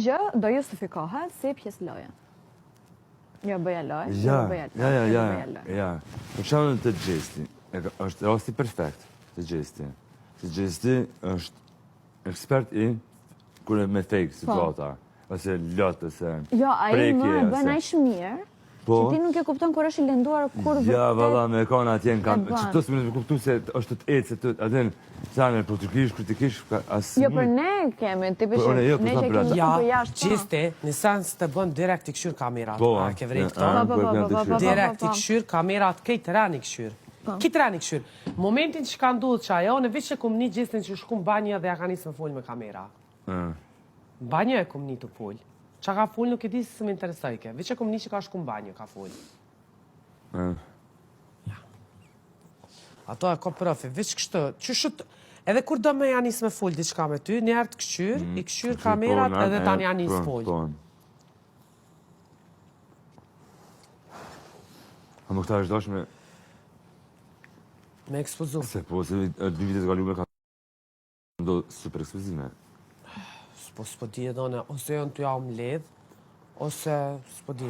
gjë do justifikohet si pjesë loje. Jo bëja lojë, Ja. Për shembull të gjesti, është rasti perfekt të gjesti. Se gjesti është ekspert i kur me fake situata, ose lot, ose jo, ai më bën aq mirë. Që ti nuk e kupton kur është i lënduar kur vërtet. Ja, valla, me kanë atje në kam. Çto s'më kuptu se është të ecë të atë sa me portugjisht, kritikisht as. Jo, për ne kemi, ti bësh. Ne që kemi për jashtë. Gjiste, në sens të bën direkt i këshyr kamerat. A ke vërejt këto? Direkt i këshyr kamerat këtë rani këshyr. Këtë rani këshyr. Momentin që ka ndodhur që ajo në veç e kum një gjestin që shkum banjë dhe ja ka nisë me fol me kamera. Banjë e kum një të fol. Qa ka full nuk e di se më interesojke. Veç e kom një që ka shku në banjo, ka full. Ato e ko profi, veç kështë, që edhe kur do me janis me full diçka me ty, njerë të këshyr, i këshyr kamerat edhe ta një janis full. A më këta është dosh me... Me ekspozu. Se po, se 2 vitet ka lume ka... do super ekspozime. S'po di e done, ose janë të ja më ledh, ose s'po di.